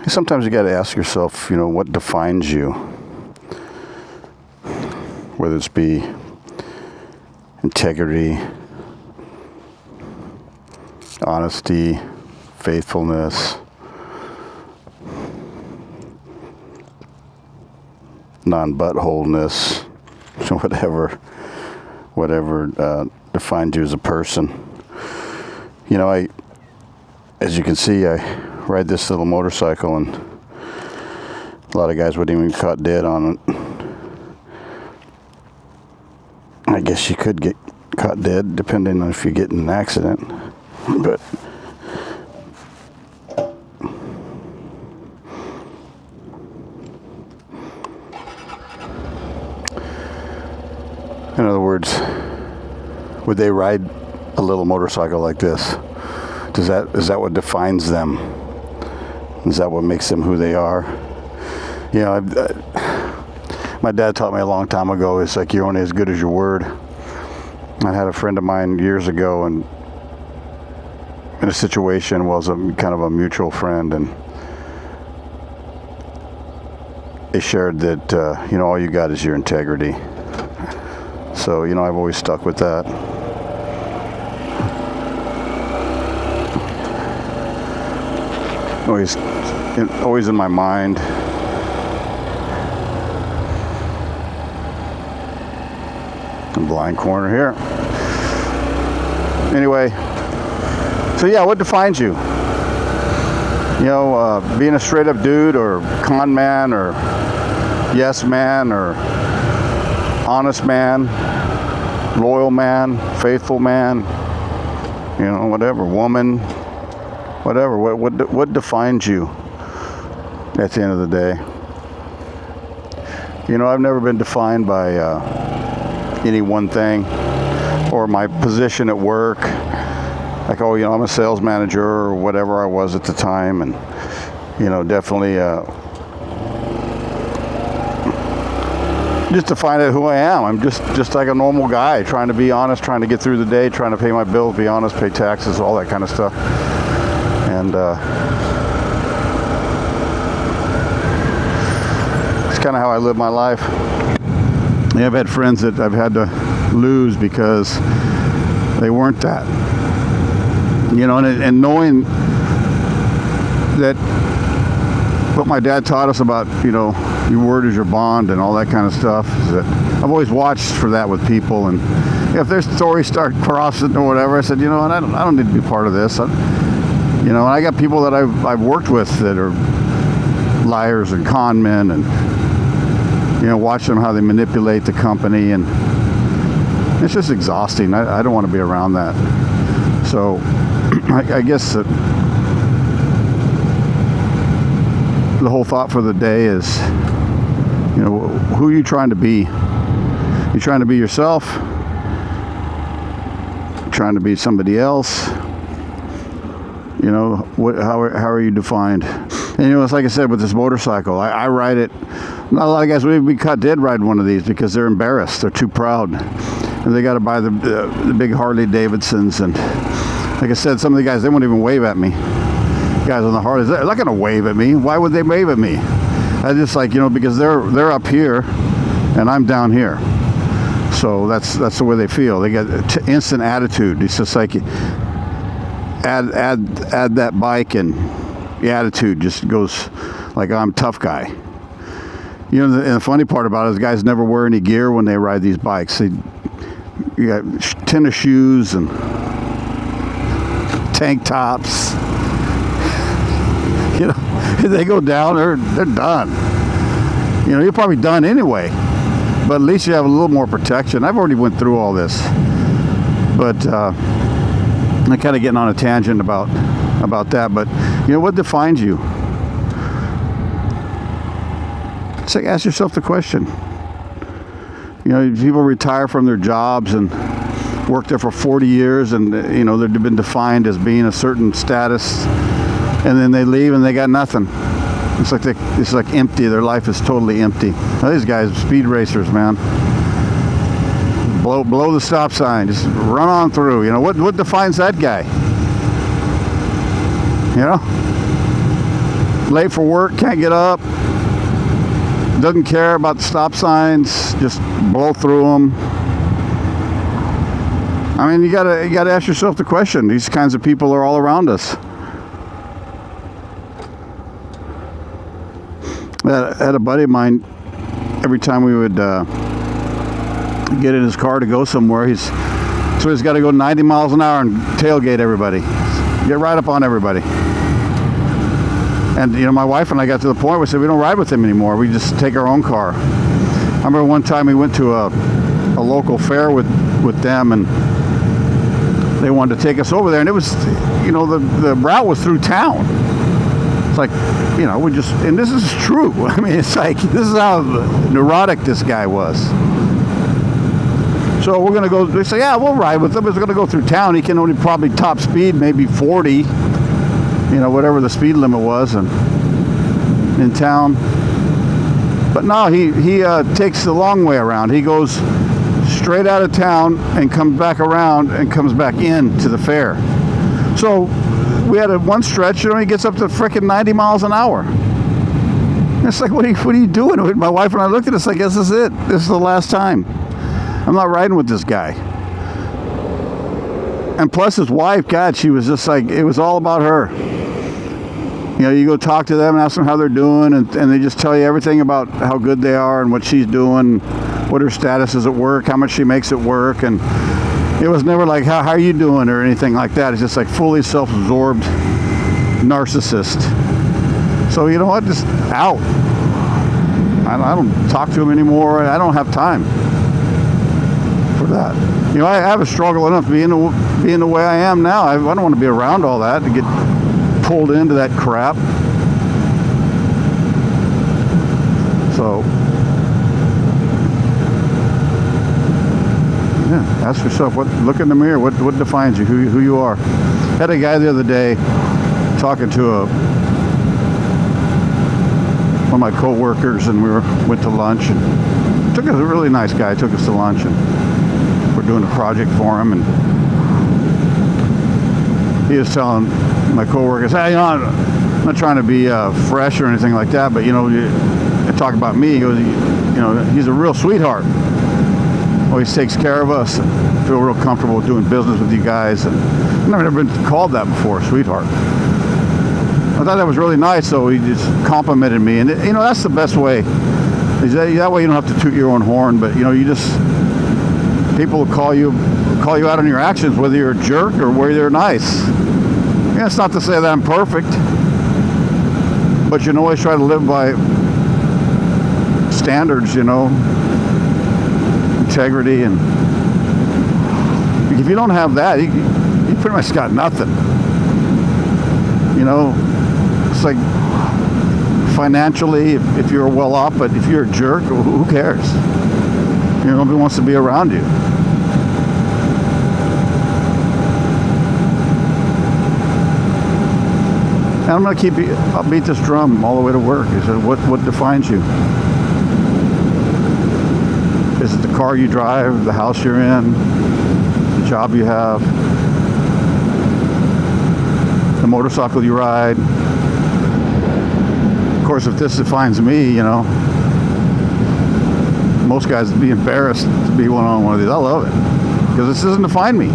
Sometimes you got to ask yourself, what defines you? Whether it's be integrity, honesty, faithfulness, non-buttholeness, whatever defines you as a person. As you can see, I ride this little motorcycle, and a lot of guys wouldn't even get caught dead on it. I guess you could get caught dead depending on if you get in an accident, but in other words, would they ride a little motorcycle like this? Is that what defines them? Is that what makes them who they are? My dad taught me a long time ago, it's like you're only as good as your word. I had a friend of mine years ago, and in a situation was kind of a mutual friend, and they shared that all you got is your integrity. So I've always stuck with that. Always in my mind. Blind corner here. Anyway, so yeah, what defines you? Being a straight up dude, or con man, or yes man, or honest man, loyal man, faithful man, whatever, woman, whatever. What defines you at the end of the day? I've never been defined by any one thing, or my position at work. Like, I'm a sales manager or whatever I was at the time, and definitely just to find out who I am. I'm just like a normal guy, trying to be honest, trying to get through the day, trying to pay my bills, be honest, pay taxes, all that kind of stuff. And it's kind of how I live my life. I've had friends that I've had to lose because they weren't that. And knowing that what my dad taught us about, your word is your bond and all that kind of stuff, is that I've always watched for that with people. And if their stories start crossing or whatever, I said, I don't need to be part of this. And I got people that I've worked with that are liars and con men, and watch them how they manipulate the company, and it's just exhausting. I don't want to be around that. So I guess that the whole thought for the day is, who are you trying to be? You trying to be yourself? Trying to be somebody else? How are you defined? And it's like I said with this motorcycle, I ride it. Not a lot of guys would be caught dead riding one of these because they're embarrassed. They're too proud. And they got to buy the big Harley Davidsons. And like I said, some of the guys, they won't even wave at me. Guys on the Harleys, they're not going to wave at me. Why would they wave at me? I just because they're up here and I'm down here. So that's the way they feel. They got instant attitude. It's just like add that bike, and the attitude just goes like, I'm a tough guy. And the funny part about it is guys never wear any gear when they ride these bikes. You got tennis shoes and tank tops. If they go down, they're done. You're probably done anyway, but at least you have a little more protection. I've already went through all this, but I'm kind of getting on a tangent about that. But what defines you? It's like, ask yourself the question. People retire from their jobs and work there for 40 years, and they've been defined as being a certain status, and then they leave and they got nothing. It's like empty. Their life is totally empty. Now, these guys, speed racers, man. Blow the stop sign. Just run on through. What defines that guy? late for work, can't get up, doesn't care about the stop signs, just blow through them. I mean, you gotta ask yourself the question. These kinds of people are all around us. I had a buddy of mine. Every time we would get in his car to go somewhere, he's got to go 90 miles an hour and tailgate everybody, get right up on everybody. And my wife and I got to the point where we said we don't ride with him anymore. We just take our own car. I remember one time we went to a local fair with them, and they wanted to take us over there, and it was, the route was through town. It's like, we just, and this is true. I mean, it's like, this is how neurotic this guy was. So we're going to go, they say, yeah, we'll ride with him. It's going to go through town. He can only probably top speed maybe 40, whatever the speed limit was in town. But no, he takes the long way around. He goes straight out of town and comes back around and comes back in to the fair. So we had one stretch, he gets up to frickin' 90 miles an hour. And it's like, what are you doing? My wife and I looked at this like, this is it. This is the last time. I'm not riding with this guy. And plus his wife, God, she was just like, it was all about her. You go talk to them and ask them how they're doing, and they just tell you everything about how good they are and what she's doing, what her status is at work, how much she makes at work. And it was never like, how are you doing or anything like that. It's just like fully self-absorbed narcissist. So you know what? Just out. I don't talk to him anymore. I don't have time for that. I have a struggle enough being the way I am now. I don't want to be around all that to get pulled into that crap. So yeah, ask yourself, look in the mirror, what defines you, who you are. Had a guy the other day talking to one of my co-workers, and we went to lunch, and took us, a really nice guy, took us to lunch, and we're doing a project for him, and he was telling my co-workers, hey, I'm not trying to be fresh or anything like that, but talk about me. He goes, he's a real sweetheart. Always takes care of us. And feel real comfortable doing business with you guys. And I've never been called that before, sweetheart. I thought that was really nice, so he just complimented me, and that's the best way. That way you don't have to toot your own horn, but people will call you out on your actions, whether you're a jerk or whether you're nice. It's not to say that I'm perfect, but you can always try to live by standards, integrity, and if you don't have that, you pretty much got nothing. It's like financially, if you're well off, but if you're a jerk, who cares? Nobody wants to be around you. And I'm going to I'll beat this drum all the way to work. He said, what defines you? Is it the car you drive, the house you're in, the job you have, the motorcycle you ride? Of course, if this defines me, most guys would be embarrassed to be on one of these. I love it, because this doesn't define me.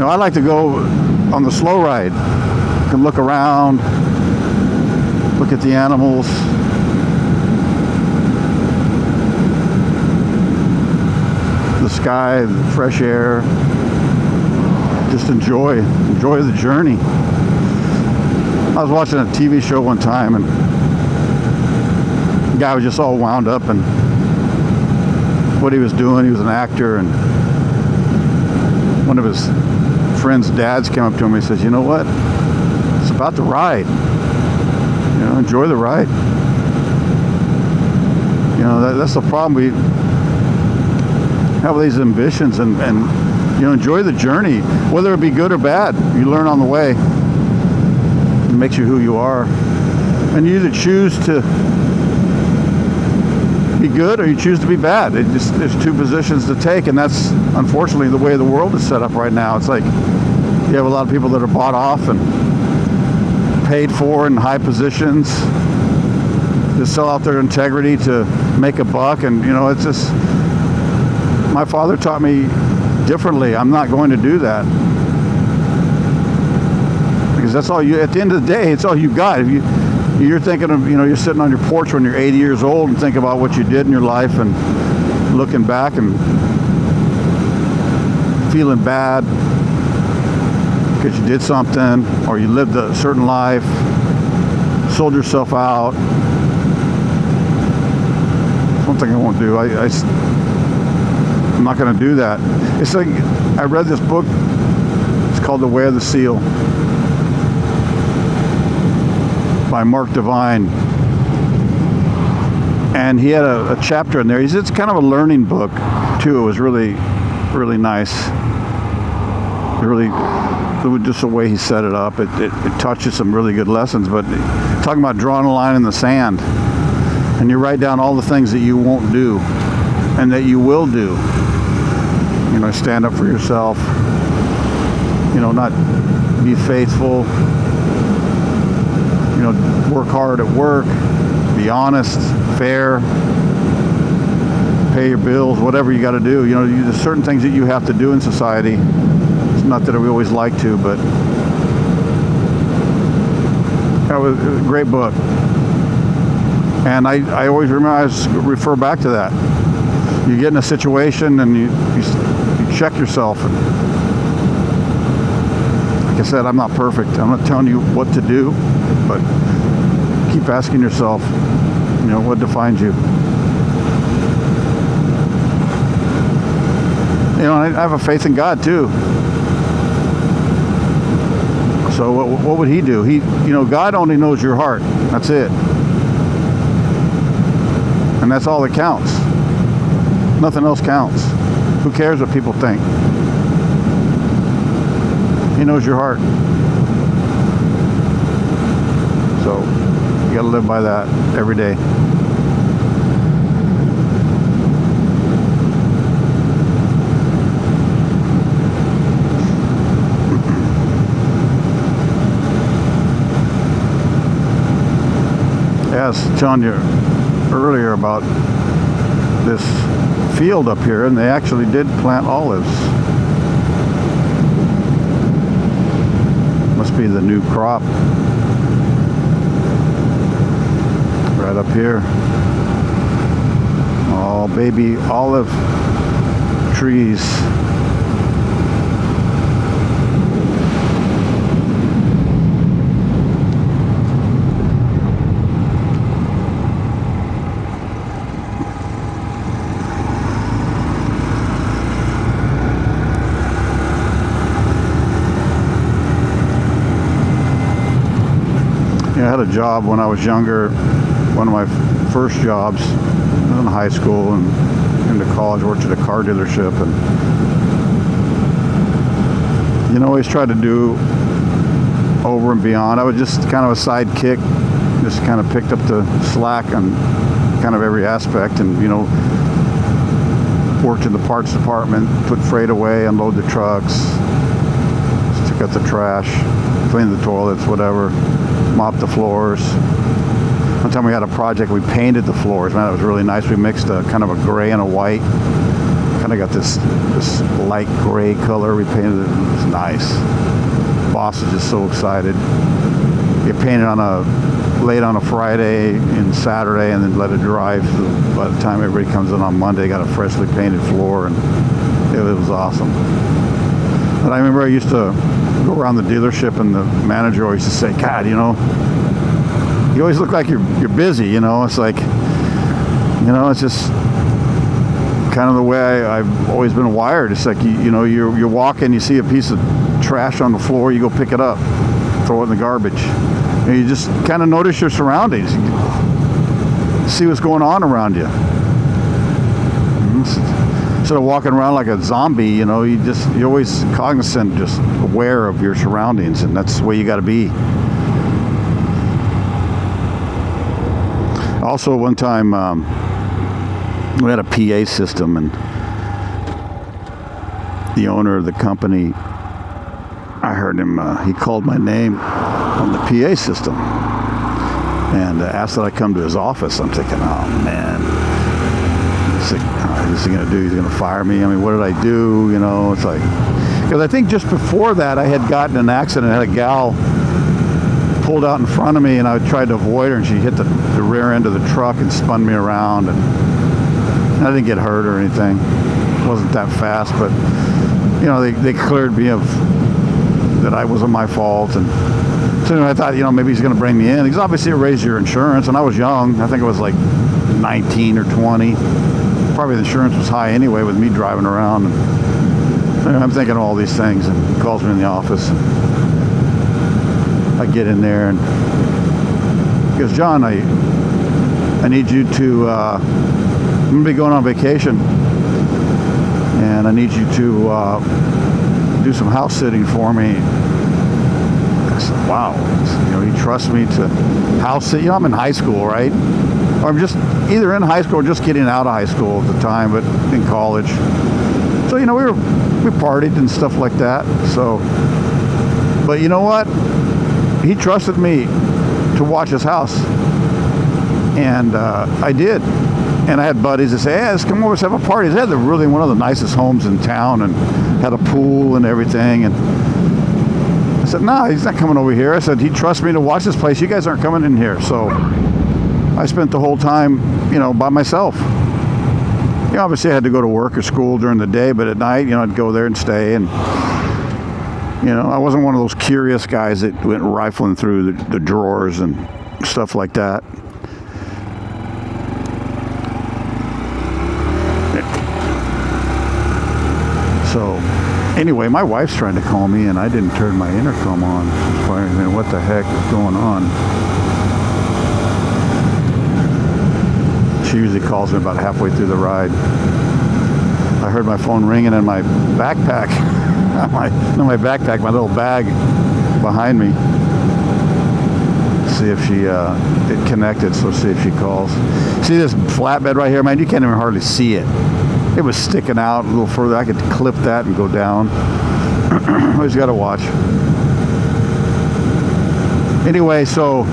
I like to go on the slow ride. You can look around, look at the animals, the sky, the fresh air. Just enjoy the journey. I was watching a TV show one time, and the guy was just all wound up and what he was doing. He was an actor, and one of his friend's dads came up to him and he says, you know what? It's about the ride. Enjoy the ride. That's the problem. We have these ambitions, and enjoy the journey, whether it be good or bad. You learn on the way. It makes you who you are. And you either choose to be good or you choose to be bad. There's two positions to take, and that's unfortunately the way the world is set up right now. It's like you have a lot of people that are bought off and paid for in high positions, just sell out their integrity to make a buck. And it's just, my father taught me differently. I'm not going to do that, because that's all you, at the end of the day, it's all you got. If you're thinking of, you're sitting on your porch when you're 80 years old and think about what you did in your life and looking back and feeling bad because you did something, or you lived a certain life, sold yourself out. It's one thing I won't do. I'm not going to do that. It's like, I read this book. It's called The Way of the Seal by Mark Divine. And he had a chapter in there. It's kind of a learning book, too. It was really, really nice. It was just the way he set it up. It touches some really good lessons, but talking about drawing a line in the sand. And you write down all the things that you won't do and that you will do. Stand up for yourself. Not be faithful. Work hard at work. Be honest, fair. Pay your bills, whatever you got to do. There's certain things that you have to do in society. It's not that we always like to, but that was a great book. And I always remember, I refer back to that. You get in a situation and you check yourself. And like I said, I'm not perfect. I'm not telling you what to do, but keep asking yourself, what defines you? I have a faith in God too. So what would he do? God only knows your heart. That's it. And that's all that counts. Nothing else counts. Who cares what people think? He knows your heart. So you got to live by that every day. I was telling you earlier about this field up here, and they actually did plant olives. Must be the new crop. Right up here. All baby olive trees. I had a job when I was younger. One of my first jobs in high school and into college, worked at a car dealership, and always tried to do over and beyond. I was just kind of a sidekick, just kind of picked up the slack on kind of every aspect, and worked in the parts department, put freight away, unload the trucks, took out the trash, cleaned the toilets, whatever. Mopped the floors. One time we had a project, we painted the floors. Man, it was really nice. We mixed a kind of a gray and a white. Kind of got this light gray color. We painted it. It was nice. Boss was just so excited. Get painted late on a Friday and Saturday, and then let it dry. So by the time everybody comes in on Monday, got a freshly painted floor, and it was awesome. And I remember I used to go around the dealership, and the manager always used to say, God, you always look like you're busy, It's like, it's just kind of the way I've always been wired. It's like, you're walking, you see a piece of trash on the floor, you go pick it up, throw it in the garbage. And you just kind of notice your surroundings. You see what's going on around you. Instead of walking around like a zombie, you're always cognizant, just aware of your surroundings, and that's the way you got to be. Also, one time we had a PA system, and the owner of the company, I heard him, he called my name. on the PA system, and asked that I come to his office. I'm thinking, oh man, what's he gonna do? He's gonna fire me? I mean, what did I do? You know, it's like, because I think just before that I had gotten in an accident. I had a gal pulled out in front of me, and I tried to avoid her, and she hit the rear end of the truck and spun me around, and I didn't get hurt or anything. It wasn't that fast, but you know, they cleared me of that I wasn't my fault. And so I thought, you know, maybe he's going to bring me in. He's obviously raised your insurance, and I was young. I think I was like 19 or 20. Probably the insurance was high anyway with me driving around. And I'm thinking of all these things, and he calls me in the office. And I get in there, and he goes, John, I need you to, I'm going to be going on vacation, and I need you to do some house sitting for me. I said, wow, you know, he trusts me to house sit. You know, I'm in high school, right? Or I'm just either in high school or just getting out of high school at the time, but in college. So, you know, we partied and stuff like that. So, but you know what? He trusted me to watch his house, and I did. And I had buddies that say, hey, let's come over, let's have a party. They had really one of the nicest homes in town and had a pool and everything. And I said, no, he's not coming over here. I said, he trusts me to watch this place. You guys aren't coming in here. So I spent the whole time, you know, by myself. You know, obviously I had to go to work or school during the day, but at night, you know, I'd go there and stay. And, you know, I wasn't one of those curious guys that went rifling through the drawers and stuff like that. So, anyway, my wife's trying to call me, and I didn't turn my intercom on. She's wondering what the heck is going on. She usually calls me about halfway through the ride. I heard my phone ringing in my backpack. my little bag behind me. See if she, it connected, so see if she calls. See this flatbed right here, man? You can't even hardly see it. It was sticking out a little further. I could clip that and go down. Always got to watch. Anyway, so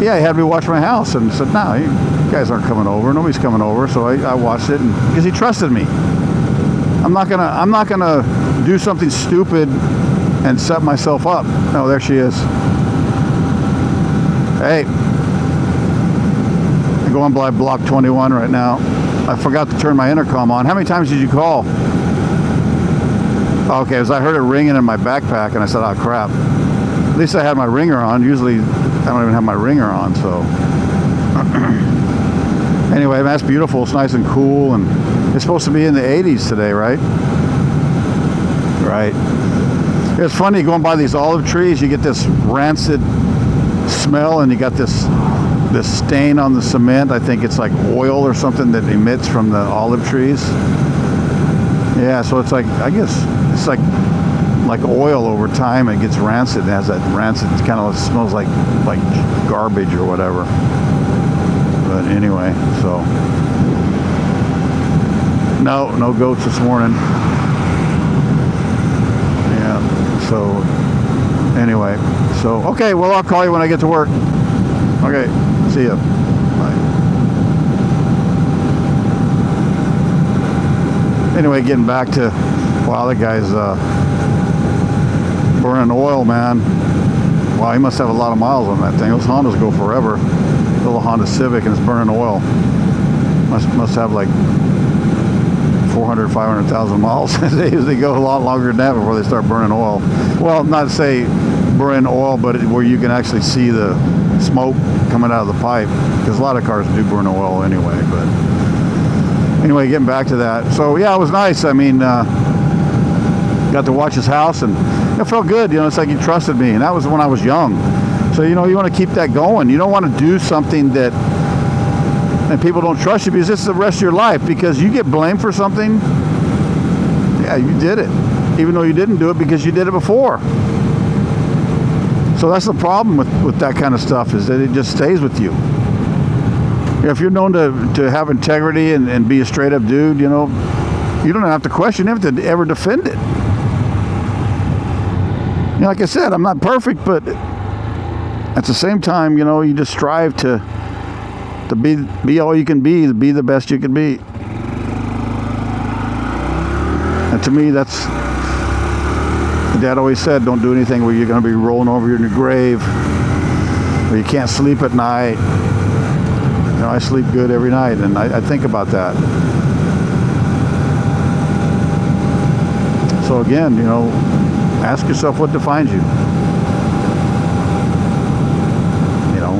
yeah, he had me watch my house, and said, "No, you guys aren't coming over. Nobody's coming over." So I watched it, and because he trusted me. I'm not gonna do something stupid and set myself up. No, there she is. Hey, I go on block 21 right now. I forgot to turn my intercom on. How many times did you call? Okay, as I heard it ringing in my backpack, and I said, oh crap. At least I had my ringer on. Usually I don't even have my ringer on, so. Anyway, that's beautiful. It's nice and cool, and it's supposed to be in the 80s today, right? Right. It's funny going by these olive trees, you get this rancid smell, and you got this stain on the cement. I think it's like oil or something that emits from the olive trees. Yeah, so it's like, I guess it's like oil over time. It gets rancid. It has that rancid, it kind of smells like garbage or whatever. But anyway, so no goats this morning. Yeah, so anyway, so okay, well, I'll call you when I get to work. Okay, see ya. Bye. Anyway, getting back to, wow, that guy's burning oil, man. Wow, he must have a lot of miles on that thing. Those Hondas go forever. Little Honda Civic, and it's burning oil. Must have like 400, 500,000 miles. They usually go a lot longer than that before they start burning oil. Well, not to say burning oil, but where you can actually see the smoke coming out of the pipe, because a lot of cars do burn oil anyway. But anyway, getting back to that. So yeah, it was nice. I mean, got to watch his house, and it felt good. You know, it's like he trusted me, and that was when I was young. So, you know, you want to keep that going. You don't want to do something and people don't trust you, because this is the rest of your life, because you get blamed for something. Yeah, you did it, even though you didn't do it because you did it before. So that's the problem with that kind of stuff, is that it just stays with you. If you're known to have integrity and be a straight up dude, you know, you don't have to question, you don't have to ever defend it. You like I said, I'm not perfect, but at the same time, you just strive to be all you can be, to be the best you can be. And to me, that's, Dad always said, don't do anything where you're going to be rolling over in your grave, or you can't sleep at night. I sleep good every night, and I think about that. So again, ask yourself what defines you.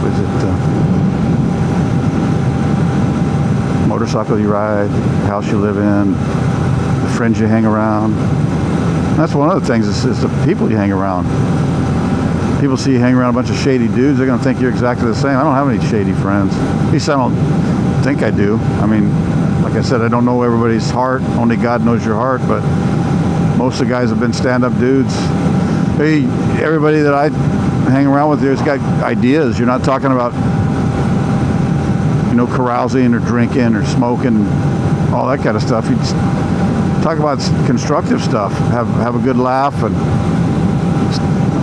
Is it motorcycle you ride, house you live in, the friends you hang around? That's one of the things is the people you hang around. People see you hang around a bunch of shady dudes, they're going to think you're exactly the same. I don't have any shady friends. At least I don't think I do. I mean, like I said, I don't know everybody's heart. Only God knows your heart, but most of the guys have been stand-up dudes. Everybody that I hang around with there's got ideas. You're not talking about, carousing or drinking or smoking, all that kind of stuff. You just talk about constructive stuff. Have a good laugh, and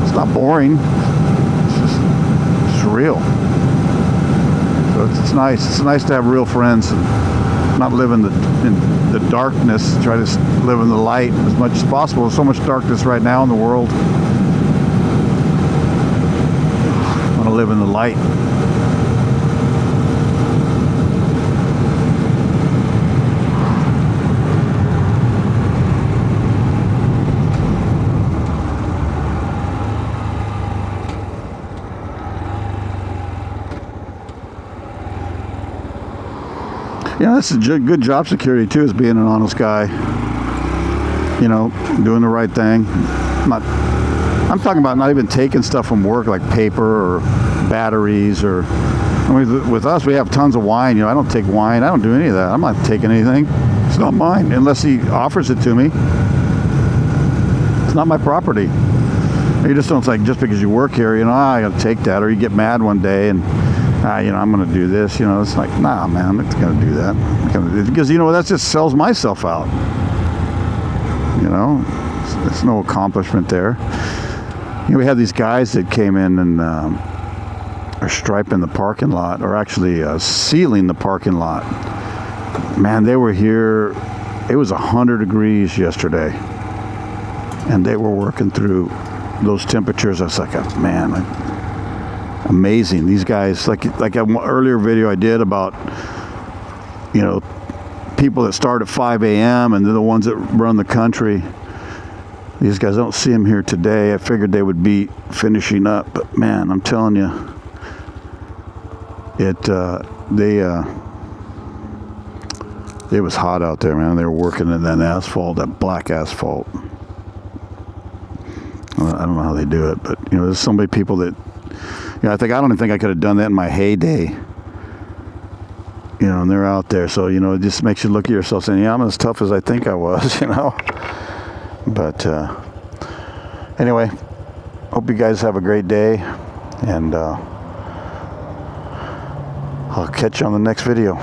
it's not boring. It's real. So it's nice. It's nice to have real friends and not live in the darkness. Try to live in the light as much as possible. There's so much darkness right now in the world. I want to live in the light. That's a good job security too, is being an honest guy. Doing the right thing. I'm talking about not even taking stuff from work, like paper or batteries, or with us we have tons of wine. I don't take wine. I don't do any of that. I'm not taking anything. It's not mine unless he offers it to me. It's not my property. You just don't think just because you work here, I gotta take that, or you get mad one day and I'm going to do this. It's like, nah, man, I'm not going to do that. Because, that just sells myself out. It's no accomplishment there. We had these guys that came in and are striping the parking lot, or actually sealing the parking lot. Man, they were here. It was 100 degrees yesterday. And they were working through those temperatures. I was like, man, amazing. These guys, like an earlier video I did about, people that start at 5 a.m. and they're the ones that run the country. These guys, I don't see them here today. I figured they would be finishing up, but man, I'm telling you, it was hot out there, man. They were working in that asphalt, that black asphalt. I don't know how they do it, but there's so many people that, I don't even think I could have done that in my heyday. And they're out there, so it just makes you look at yourself saying, I'm as tough as I think I was, But anyway, hope you guys have a great day, and I'll catch you on the next video.